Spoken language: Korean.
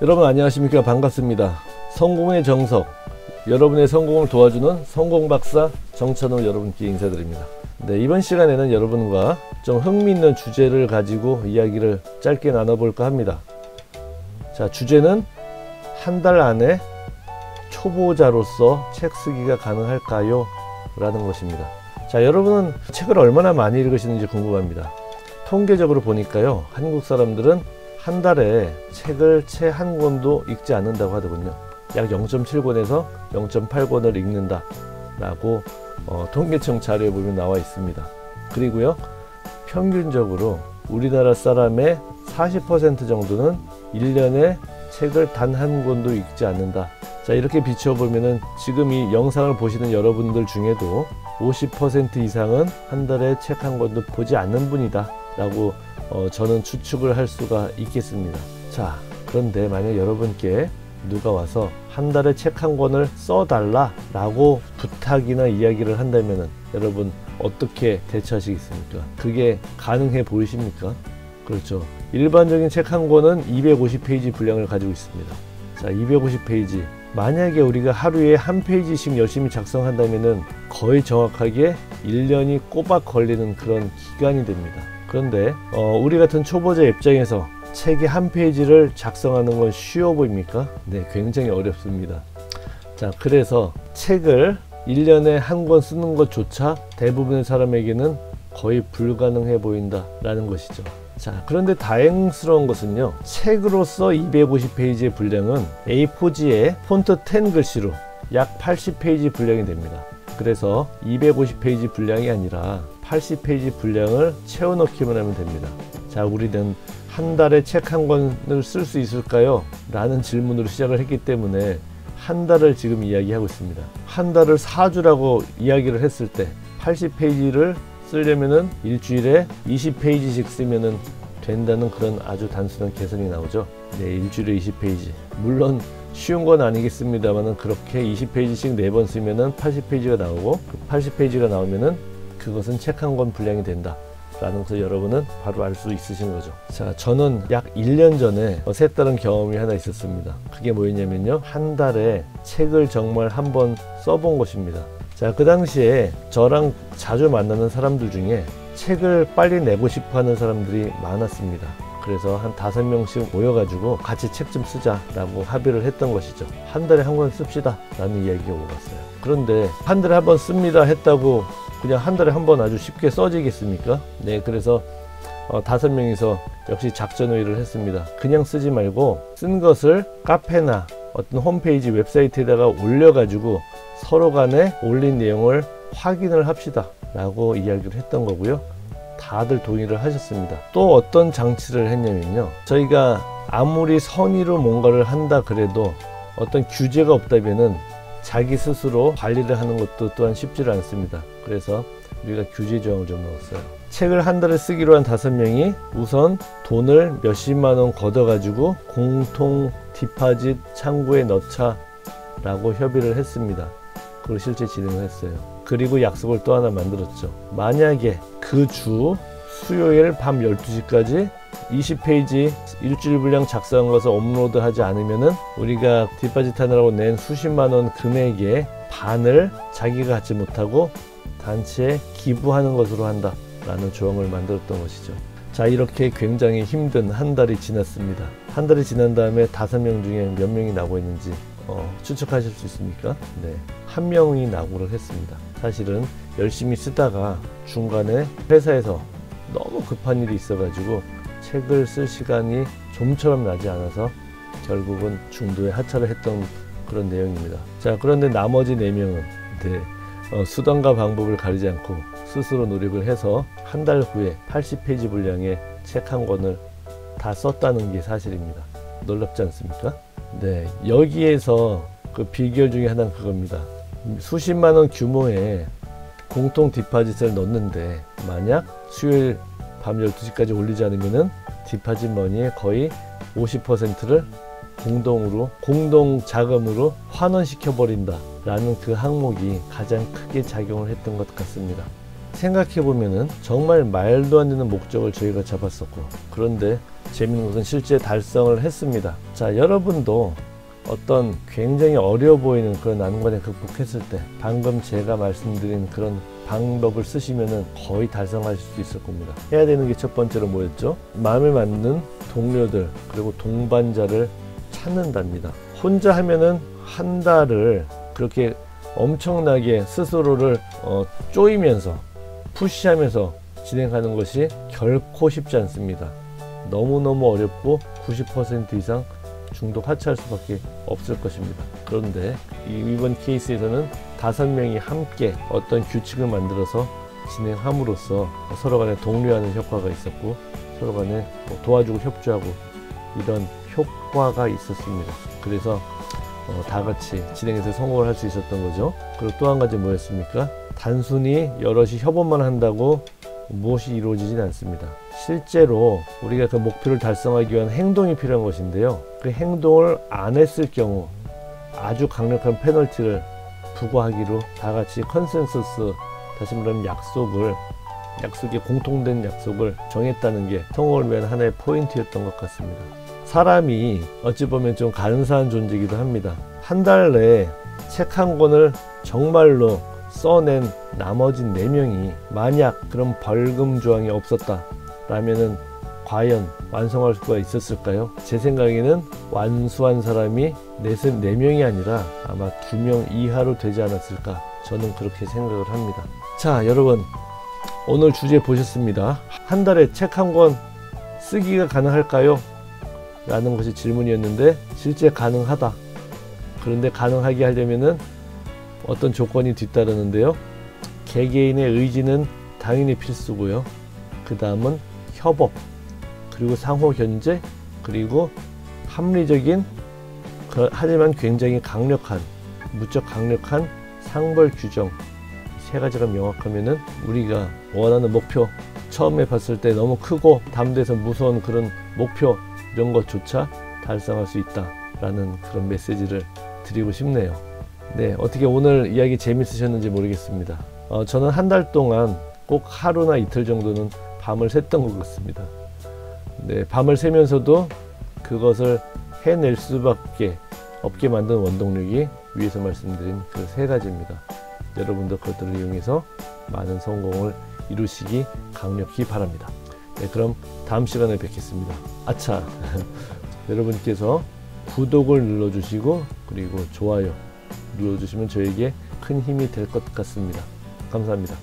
여러분 안녕하십니까? 반갑습니다. 성공의 정석, 여러분의 성공을 도와주는 성공박사 정찬호 여러분께 인사드립니다. 네, 이번 시간에는 여러분과 좀 흥미있는 주제를 가지고 이야기를 짧게 나눠볼까 합니다. 자, 주제는 한 달 안에 초보자로서 책 쓰기가 가능할까요? 라는 것입니다. 자, 여러분은 책을 얼마나 많이 읽으시는지 궁금합니다. 통계적으로 보니까요, 한국 사람들은 한 달에 책을 채 한 권도 읽지 않는다고 하더군요. 약 0.7권에서 0.8권을 읽는다 라고 통계청 자료에 보면 나와 있습니다. 그리고요, 평균적으로 우리나라 사람의 40% 정도는 1년에 책을 단 한 권도 읽지 않는다. 자, 이렇게 비춰보면은 지금 이 영상을 보시는 여러분들 중에도 50% 이상은 한 달에 책 한 권도 보지 않는 분이다 라고 저는 추측을 할 수가 있겠습니다. 자, 그런데 만약 여러분께 누가 와서 한 달에 책 한 권을 써달라 라고 부탁이나 이야기를 한다면은 여러분 어떻게 대처하시겠습니까? 그게 가능해 보이십니까? 그렇죠. 일반적인 책 한 권은 250페이지 분량을 가지고 있습니다. 자, 250페이지. 만약에 우리가 하루에 한 페이지씩 열심히 작성한다면은 거의 정확하게 1년이 꼬박 걸리는 그런 기간이 됩니다. 그런데 우리 같은 초보자 입장에서 책의 한 페이지를 작성하는 건 쉬워 보입니까? 네, 굉장히 어렵습니다. 자, 그래서 책을 1년에 한 권 쓰는 것조차 대부분의 사람에게는 거의 불가능해 보인다 라는 것이죠. 자, 그런데 다행스러운 것은요, 책으로서 250페이지의 분량은 A4지에 폰트 10 글씨로 약 80페이지 분량이 됩니다. 그래서 250페이지 분량이 아니라 80페이지 분량을 채워 넣기만 하면 됩니다. 자, 우리는 한 달에 책 한 권을 쓸 수 있을까요? 라는 질문으로 시작을 했기 때문에 한 달을 지금 이야기하고 있습니다. 한 달을 4주라고 이야기를 했을 때 80페이지를 쓰려면은 일주일에 20페이지씩 쓰면은 된다는 그런 아주 단순한 계산이 나오죠. 네, 일주일에 20페이지. 물론 쉬운 건 아니겠습니다만은 그렇게 20페이지씩 4번 쓰면은 80페이지가 나오고, 80페이지가 나오면은 그것은 책 한 권 분량이 된다 라는 것을 여러분은 바로 알 수 있으신 거죠. 자, 저는 약 1년 전에 색다른 경험이 하나 있었습니다. 그게 뭐였냐면요, 한 달에 책을 정말 한번 써본 것입니다. 자, 그 당시에 저랑 자주 만나는 사람들 중에 책을 빨리 내고 싶어 하는 사람들이 많았습니다. 그래서 한 5명씩 모여가지고 같이 책 좀 쓰자 라고 합의를 했던 것이죠. 한 달에 한 권 씁시다 라는 이야기가 오갔어요. 그런데 한 달에 한 번 씁니다 했다고 그냥 한 달에 한 번 아주 쉽게 써지겠습니까? 네, 그래서 5명이서 역시 작전회의를 했습니다. 그냥 쓰지 말고 쓴 것을 카페나 어떤 홈페이지 웹사이트에다가 올려가지고 서로 간에 올린 내용을 확인을 합시다 라고 이야기를 했던 거고요. 다들 동의를 하셨습니다. 또 어떤 장치를 했냐면요, 저희가 아무리 선의로 뭔가를 한다 그래도 어떤 규제가 없다면은 자기 스스로 관리를 하는 것도 또한 쉽지를 않습니다. 그래서 우리가 규제 조항을 좀 넣었어요. 책을 한 달에 쓰기로 한 5명이 우선 돈을 몇십만 원 걷어가지고 공통 디파짓 창구에 넣자 라고 협의를 했습니다. 그걸 실제 진행을 했어요. 그리고 약속을 또 하나 만들었죠. 만약에 그 주 수요일 밤 12시까지 20페이지 일주일 분량 작성한 것을 업로드하지 않으면은 우리가 디파짓 하느라고 낸 수십만 원 금액의 반을 자기가 갖지 못하고 단체에 기부하는 것으로 한다 라는 조항을 만들었던 것이죠. 자, 이렇게 굉장히 힘든 한 달이 지났습니다. 한 달이 지난 다음에 5명 중에 몇 명이 나고 있는지 추측하실 수 있습니까? 네, 1명이 낙오를 했습니다. 사실은 열심히 쓰다가 중간에 회사에서 너무 급한 일이 있어가지고 책을 쓸 시간이 좀처럼 나지 않아서 결국은 중도에 하차를 했던 그런 내용입니다. 자, 그런데 나머지 4명은 수단과 방법을 가리지 않고 스스로 노력을 해서 한 달 후에 80페이지 분량의 책 한 권을 다 썼다는 게 사실입니다. 놀랍지 않습니까? 네, 여기에서 그 비결 중에 하나는 그겁니다. 수십만 원 규모의 공통 디파짓을 넣는데 만약 수요일 밤 12시까지 올리지 않으면은 디파짓 머니의 거의 50%를 공동 자금으로 환원시켜 버린다 라는 그 항목이 가장 크게 작용을 했던 것 같습니다. 생각해보면은 정말 말도 안 되는 목적을 저희가 잡았었고, 그런데 재밌는 것은 실제 달성을 했습니다. 자, 여러분도 어떤 굉장히 어려워 보이는 그런 난관에 극복했을 때 방금 제가 말씀드린 그런 방법을 쓰시면은 거의 달성하실 수 있을 겁니다. 해야 되는 게 첫 번째로 뭐였죠? 마음에 맞는 동료들 그리고 동반자를 찾는답니다. 혼자 하면은 한 달을 그렇게 엄청나게 스스로를 쪼이면서 푸시하면서 진행하는 것이 결코 쉽지 않습니다. 너무너무 어렵고 90% 이상 중독 하차할 수밖에 없을 것입니다. 그런데 이번 케이스에서는 5명이 함께 어떤 규칙을 만들어서 진행함으로써 서로 간에 독려하는 효과가 있었고, 서로 간에 도와주고 협조하고 이런 효과가 있었습니다. 그래서 다 같이 진행해서 성공을 할 수 있었던 거죠. 그리고 또 한 가지 뭐였습니까? 단순히 여럿이 협업만 한다고 무엇이 이루어지진 않습니다. 실제로 우리가 그 목표를 달성하기 위한 행동이 필요한 것인데요. 그 행동을 안 했을 경우 아주 강력한 페널티를 부과하기로 다 같이 컨센서스, 다시 말하면 약속의 공통된 약속을 정했다는 게 성공을 위한 하나의 포인트였던 것 같습니다. 사람이 어찌 보면 좀 간사한 존재이기도 합니다. 한 달 내에 책 한 권을 정말로 써낸 나머지 4명이 만약 그런 벌금 조항이 없었다 라면은 과연 완성할 수가 있었을까요? 제 생각에는 완수한 사람이 4명이 아니라 아마 2명 이하로 되지 않았을까, 저는 그렇게 생각을 합니다. 자, 여러분, 오늘 주제 보셨습니다. 한 달에 책 한 권 쓰기가 가능할까요? 라는 것이 질문이었는데 실제 가능하다. 그런데 가능하게 하려면은 어떤 조건이 뒤따르는데요. 개개인의 의지는 당연히 필수고요. 그 다음은 협업, 그리고 상호 견제, 그리고 합리적인 하지만 굉장히 강력한, 무척 강력한 상벌 규정, 3가지가 명확하면은 우리가 원하는 목표, 처음에 봤을 때 너무 크고 담대해서 무서운 그런 목표 이런 것조차 달성할 수 있다라는 그런 메시지를 드리고 싶네요. 네, 어떻게 오늘 이야기 재밌으셨는지 모르겠습니다. 저는 한 달 동안 꼭 하루나 이틀 정도는 밤을 샜던 것 같습니다. 네, 밤을 새면서도 그것을 해낼 수밖에 없게 만든 원동력이 위에서 말씀드린 그 3가지입니다. 여러분도 그것들을 이용해서 많은 성공을 이루시기 강력히 바랍니다. 네, 그럼 다음 시간에 뵙겠습니다. 아차! 여러분께서 구독을 눌러주시고 그리고 좋아요 눌러주시면 저에게 큰 힘이 될 것 같습니다. 감사합니다.